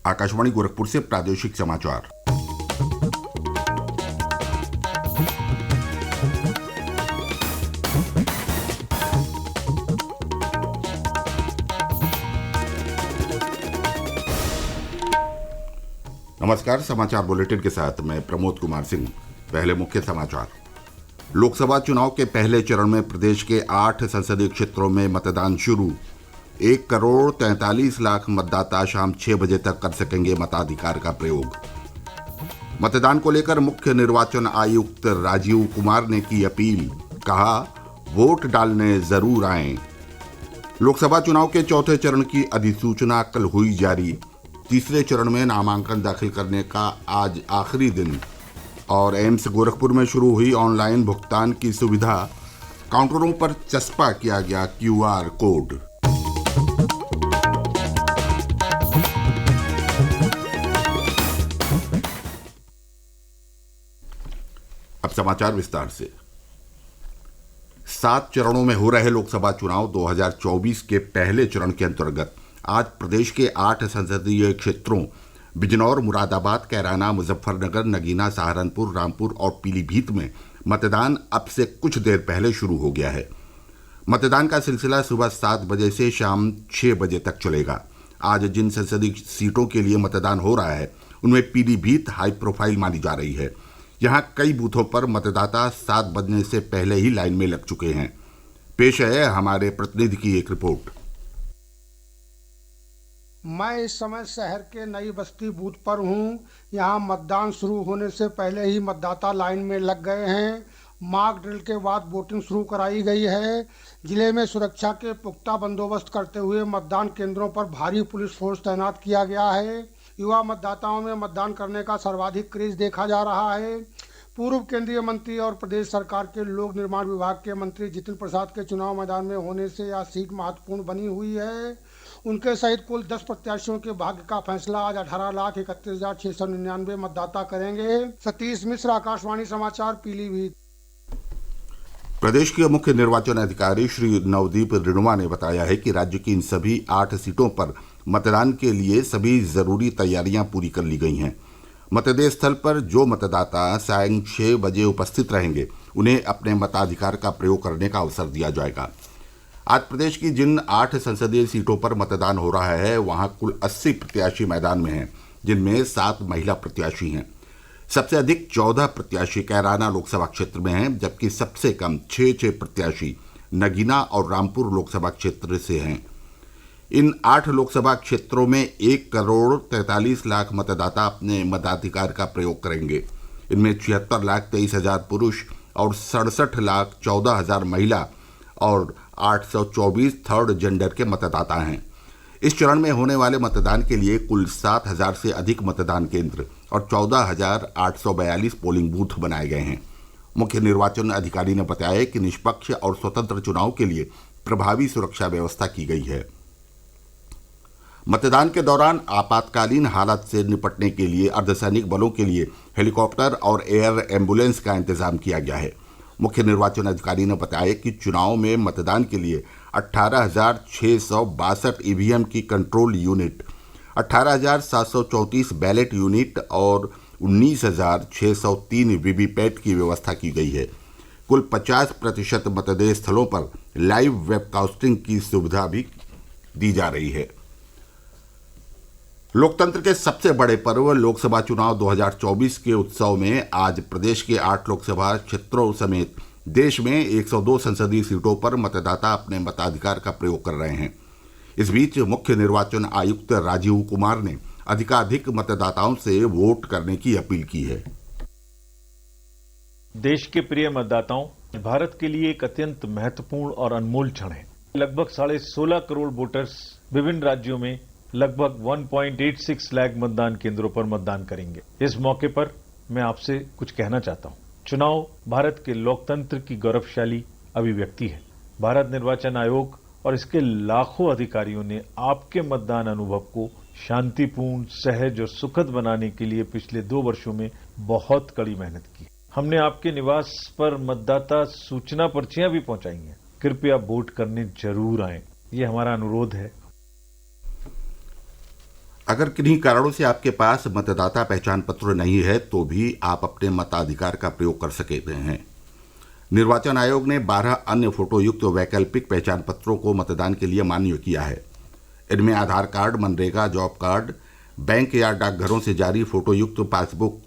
आकाशवाणी गोरखपुर से प्रादेशिक समाचार। नमस्कार, समाचार बुलेटिन के साथ मैं प्रमोद कुमार सिंह। पहले मुख्य समाचार। लोकसभा चुनाव के पहले चरण में प्रदेश के 8 संसदीय क्षेत्रों में मतदान शुरू। 1,43,00,000 मतदाता शाम 6 बजे तक कर सकेंगे मताधिकार का प्रयोग। मतदान को लेकर मुख्य निर्वाचन आयुक्त राजीव कुमार ने की अपील, कहा वोट डालने जरूर आएं। लोकसभा चुनाव के चौथे चरण की अधिसूचना कल हुई जारी। तीसरे चरण में नामांकन दाखिल करने का आज आखिरी दिन। और एम्स गोरखपुर में शुरू हुई ऑनलाइन भुगतान की सुविधा। काउंटरों पर चस्पा किया गया QR कोड। अब समाचार विस्तार से। 7 चरणों में हो रहे लोकसभा चुनाव 2024 के पहले चरण के अंतर्गत आज प्रदेश के 8 संसदीय क्षेत्रों बिजनौर, मुरादाबाद, कैराना, मुजफ्फरनगर, नगीना, सहारनपुर, रामपुर और पीलीभीत में मतदान अब से कुछ देर पहले शुरू हो गया है। मतदान का सिलसिला सुबह 7 बजे से शाम 6 बजे तक चलेगा। आज जिन संसदीय सीटों के लिए मतदान हो रहा है उनमें पीलीभीत हाई प्रोफाइल मानी जा रही है। यहाँ कई बूथों पर मतदाता 7 बजने से पहले ही लाइन में लग चुके हैं। पेश है हमारे प्रतिनिधि की एक रिपोर्ट। मैं इस समय शहर के नई बस्ती बूथ पर हूँ। यहाँ मतदान शुरू होने से पहले ही मतदाता लाइन में लग गए हैं। मॉक ड्रिल के बाद वोटिंग शुरू कराई गई है। जिले में सुरक्षा के पुख्ता बंदोबस्त करते हुए मतदान केंद्रों पर भारी पुलिस फोर्स तैनात किया गया है। युवा मतदाताओं में मतदान करने का सर्वाधिक क्रेज देखा जा रहा है। पूर्व केंद्रीय मंत्री और प्रदेश सरकार के लोक निर्माण विभाग के मंत्री जितिन प्रसाद के चुनाव मैदान में होने से यह सीट महत्वपूर्ण बनी हुई है। उनके सहित कुल 10 प्रत्याशियों के भाग्य का फैसला आज 18,31,699 मतदाता करेंगे। सतीश मिश्र, आकाशवाणी समाचार, पीलीभीत। प्रदेश के मुख्य निर्वाचन अधिकारी श्री नवदीप रिणवा ने बताया है कि राज्य की इन सभी 8 सीटों पर मतदान के लिए सभी जरूरी तैयारियां पूरी कर ली गई हैं। मतदेय स्थल पर जो मतदाता सायं 6 बजे उपस्थित रहेंगे उन्हें अपने मताधिकार का प्रयोग करने का अवसर दिया जाएगा। आज प्रदेश की जिन 8 संसदीय सीटों पर मतदान हो रहा है वहां कुल 80 प्रत्याशी मैदान में हैं, जिनमें 7 महिला प्रत्याशी हैं। सबसे अधिक 14 प्रत्याशी कैराना लोकसभा क्षेत्र में हैं, जबकि सबसे कम 6 प्रत्याशी नगीना और रामपुर लोकसभा क्षेत्र से हैं। इन 8 लोकसभा क्षेत्रों में 1,43,00,000 मतदाता अपने मताधिकार का प्रयोग करेंगे। इनमें 76,23,000 पुरुष और 67,14,000 महिला और 824 थर्ड जेंडर के मतदाता हैं। इस चरण में होने वाले मतदान के लिए कुल 7,000 से अधिक मतदान केंद्र और 14,842 पोलिंग बूथ बनाए गए हैं। मुख्य निर्वाचन अधिकारी ने बताया कि निष्पक्ष और स्वतंत्र चुनाव के लिए प्रभावी सुरक्षा व्यवस्था की गई है। मतदान के दौरान आपातकालीन हालात से निपटने के लिए अर्धसैनिक बलों के लिए हेलीकॉप्टर और एयर एम्बुलेंस का इंतजाम किया गया है। मुख्य निर्वाचन अधिकारी ने बताया कि चुनाव में मतदान के लिए 18,662 ईवीएम की कंट्रोल यूनिट, 18,734 बैलेट यूनिट और 19,603 वीवीपैट की व्यवस्था की गई है। कुल 50% मतदेय स्थलों पर लाइव वेबकास्टिंग की सुविधा भी दी जा रही है। लोकतंत्र के सबसे बड़े पर्व लोकसभा चुनाव 2024 के उत्सव में आज प्रदेश के 8 लोकसभा क्षेत्रों समेत देश में 102 संसदीय सीटों पर मतदाता अपने मताधिकार का प्रयोग कर रहे हैं। इस बीच मुख्य निर्वाचन आयुक्त राजीव कुमार ने अधिकाधिक मतदाताओं से वोट करने की अपील की है। देश के प्रिय मतदाताओं, भारत के लिए एक अत्यंत महत्वपूर्ण और अनमोल क्षण है। लगभग 16.5 करोड़ वोटर्स विभिन्न राज्यों में लगभग 1.86 लाख मतदान केंद्रों पर मतदान करेंगे। इस मौके पर मैं आपसे कुछ कहना चाहता हूं। चुनाव भारत के लोकतंत्र की गौरवशाली अभिव्यक्ति है। भारत निर्वाचन आयोग और इसके लाखों अधिकारियों ने आपके मतदान अनुभव को शांतिपूर्ण, सहज और सुखद बनाने के लिए पिछले 2 वर्षों में बहुत कड़ी मेहनत की। हमने आपके निवास पर मतदाता सूचना पर्चियां भी पहुंचाई हैं। कृपया वोट करने जरूर आएं, ये हमारा अनुरोध है। अगर किन्हीं कारणों से आपके पास मतदाता पहचान पत्र नहीं है तो भी आप अपने मताधिकार का प्रयोग कर सकते हैं। निर्वाचन आयोग ने 12 अन्य फोटोयुक्त वैकल्पिक पहचान पत्रों को मतदान के लिए मान्य किया है। इनमें Aadhaar card, MNREGA job card, bank या डाकघरों से जारी फोटोयुक्त पासबुक,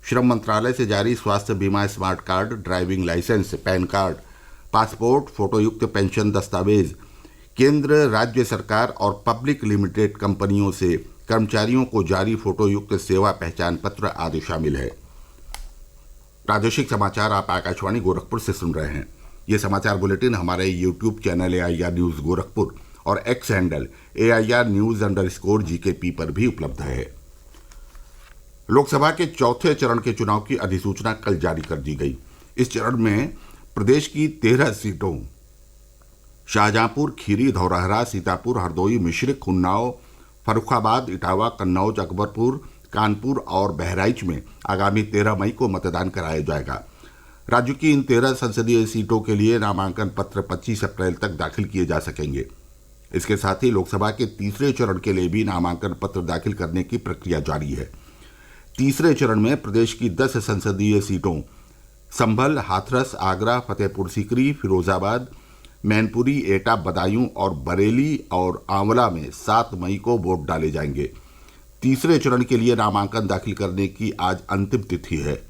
श्रम मंत्रालय से जारी स्वास्थ्य बीमा smart card, driving licence, PAN card, passport, फोटोयुक्त पेंशन दस्तावेज, केंद्र राज्य सरकार और पब्लिक लिमिटेड कंपनियों से कर्मचारियों को जारी फोटोयुक्त सेवा पहचान पत्र आदि शामिल है। प्रादेशिक समाचार आप आकाशवाणी गोरखपुर से सुन रहे हैं। ये समाचार बुलेटिन हमारे YouTube channel AIR news Gorakhpur और एक्स हैंडल AIR News_GKP पर भी उपलब्ध है। लोकसभा के चौथे चरण के चुनाव की अधिसूचना कल जारी कर दी गई। इस चरण में प्रदेश की 13 सीटों शाहजहांपुर, खीरी, धौरहरा, सीतापुर, हरदोई, मिश्रिख, उन्नाव, फर्रुखाबाद, इटावा, कन्नौज, अकबरपुर, कानपुर और बहराइच में आगामी 13 मई को मतदान कराया जाएगा। राज्य की इन 13 संसदीय सीटों के लिए नामांकन पत्र 25 अप्रैल तक दाखिल किए जा सकेंगे। इसके साथ ही लोकसभा के तीसरे चरण के लिए भी नामांकन पत्र दाखिल करने की प्रक्रिया जारी है। तीसरे चरण में प्रदेश की 10 संसदीय सीटों संभल, हाथरस, आगरा, फतेहपुर सीकरी, फिरोजाबाद, मैनपुरी, एटा, बदायूं और बरेली और आंवला में 7 मई को वोट डाले जाएंगे। तीसरे चरण के लिए नामांकन दाखिल करने की आज अंतिम तिथि है।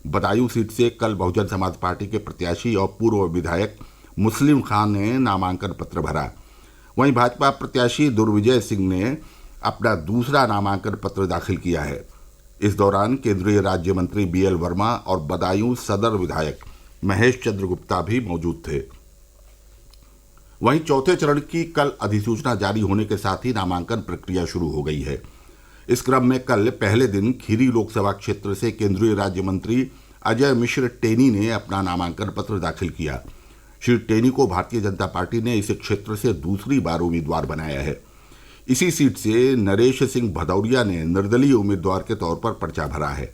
बदायूं सीट से कल बहुजन समाज पार्टी के प्रत्याशी और पूर्व विधायक मुस्लिम खान ने नामांकन पत्र भरा। वहीं भाजपा प्रत्याशी दुर्विजय सिंह ने अपना दूसरा नामांकन पत्र दाखिल किया है। इस दौरान केंद्रीय राज्य मंत्री BL वर्मा और बदायूं सदर विधायक महेश चंद्र गुप्ता भी मौजूद थे। वहीं चौथे चरण की कल अधिसूचना जारी होने के साथ ही नामांकन प्रक्रिया शुरू हो गई है। इस क्रम में कल पहले दिन खीरी लोकसभा क्षेत्र से केंद्रीय राज्य मंत्री अजय मिश्र टेनी ने अपना नामांकन पत्र दाखिल किया। श्री टेनी को भारतीय जनता पार्टी ने इस क्षेत्र से दूसरी बार उम्मीदवार बनाया है। इसी सीट से नरेश सिंह भदौरिया ने निर्दलीय उम्मीदवार के तौर पर पर्चा भरा है।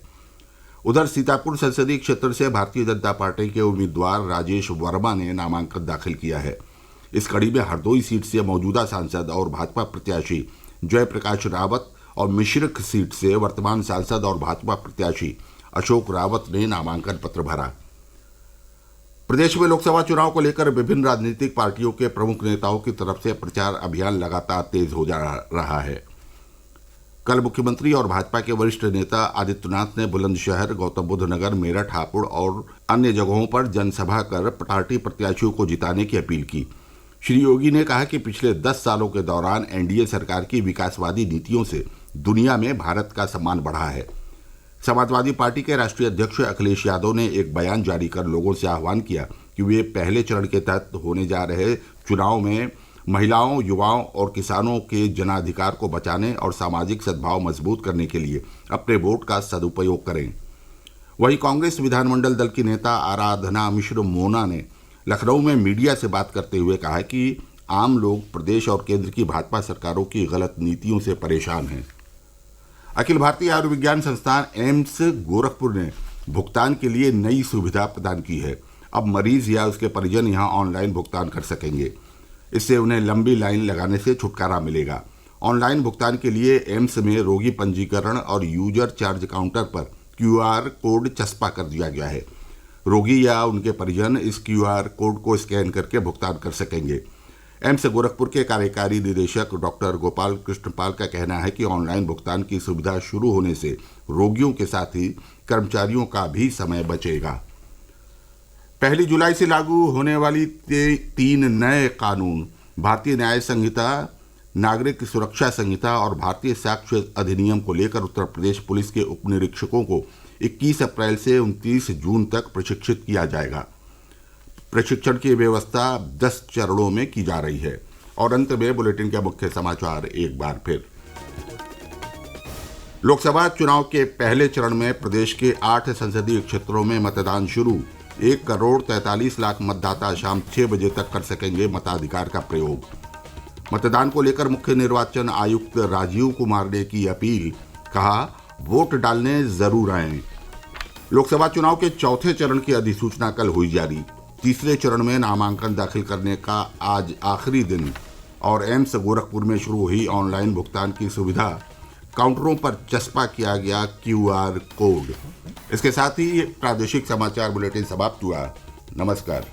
उधर सीतापुर संसदीय क्षेत्र से भारतीय जनता पार्टी के उम्मीदवार राजेश वर्मा ने नामांकन दाखिल किया है। इस कड़ी में हरदोई सीट से मौजूदा सांसद और भाजपा प्रत्याशी जयप्रकाश रावत और मिश्रिख सीट से वर्तमान सांसद और भाजपा प्रत्याशी अशोक रावत ने नामांकन पत्र भरा। प्रदेश में लोकसभा चुनाव को लेकर विभिन्न राजनीतिक पार्टियों के प्रमुख नेताओं की तरफ से प्रचार अभियान लगातार तेज हो जा रहा है। कल मुख्यमंत्री और भाजपा के वरिष्ठ नेता आदित्यनाथ ने बुलंदशहर, गौतम बुद्ध नगर, मेरठ, हापुड़ और अन्य जगहों पर जनसभा कर पार्टी प्रत्याशियों को जिताने की अपील की। श्री योगी ने कहा कि पिछले 10 सालों के दौरान NDA सरकार की विकासवादी नीतियों से दुनिया में भारत का सम्मान बढ़ा है। समाजवादी पार्टी के राष्ट्रीय अध्यक्ष अखिलेश यादव ने एक बयान जारी कर लोगों से आह्वान किया कि वे पहले चरण के तहत होने जा रहे चुनाव में महिलाओं, युवाओं और किसानों के जनाधिकार को बचाने और सामाजिक सद्भाव मजबूत करने के लिए अपने वोट का सदुपयोग करें। वहीं कांग्रेस विधानमंडल दल की नेता आराधना मिश्र मोना ने लखनऊ में मीडिया से बात करते हुए कहा कि आम लोग प्रदेश और केंद्र की भाजपा सरकारों की गलत नीतियों से परेशान हैं। अखिल भारतीय आयुर्विज्ञान संस्थान एम्स गोरखपुर ने भुगतान के लिए नई सुविधा प्रदान की है। अब मरीज या उसके परिजन यहां ऑनलाइन भुगतान कर सकेंगे। इससे उन्हें लंबी लाइन लगाने से छुटकारा मिलेगा। ऑनलाइन भुगतान के लिए एम्स में रोगी पंजीकरण और यूजर चार्ज काउंटर पर QR कोड चस्पा कर दिया गया है। रोगी या उनके परिजन इस QR कोड को स्कैन करके भुगतान कर सकेंगे। एम्स गोरखपुर के कार्यकारी निदेशक डॉक्टर गोपाल कृष्ण पाल का कहना है कि ऑनलाइन भुगतान की सुविधा शुरू होने से रोगियों के साथ ही कर्मचारियों का भी समय बचेगा। 1 जुलाई से लागू होने वाली 3 नए कानून भारतीय न्याय संहिता, नागरिक सुरक्षा संहिता और भारतीय साक्ष्य अधिनियम को लेकर उत्तर प्रदेश पुलिस के उप निरीक्षकों को 21 अप्रैल से 29 जून तक प्रशिक्षित किया जाएगा। प्रशिक्षण की व्यवस्था 10 चरणों में की जा रही है। और अंत में बुलेटिन के मुख्य समाचार एक बार फिर। लोकसभा चुनाव के पहले चरण में प्रदेश के 8 संसदीय क्षेत्रों में मतदान शुरू। 1,43,00,000 मतदाता शाम 6 बजे तक कर सकेंगे मताधिकार का प्रयोग। मतदान को लेकर मुख्य निर्वाचन आयुक्त राजीव कुमार ने की अपील, कहा वोट डालने जरूर आएं। लोकसभा चुनाव के चौथे चरण की अधिसूचना कल हुई जारी। तीसरे चरण में नामांकन दाखिल करने का आज आखिरी दिन और एम्स गोरखपुर में शुरू हुई ऑनलाइन भुगतान की सुविधा काउंटरों पर चस्पा किया गया QR कोड। इसके साथ ही प्रादेशिक समाचार बुलेटिन समाप्त हुआ। नमस्कार।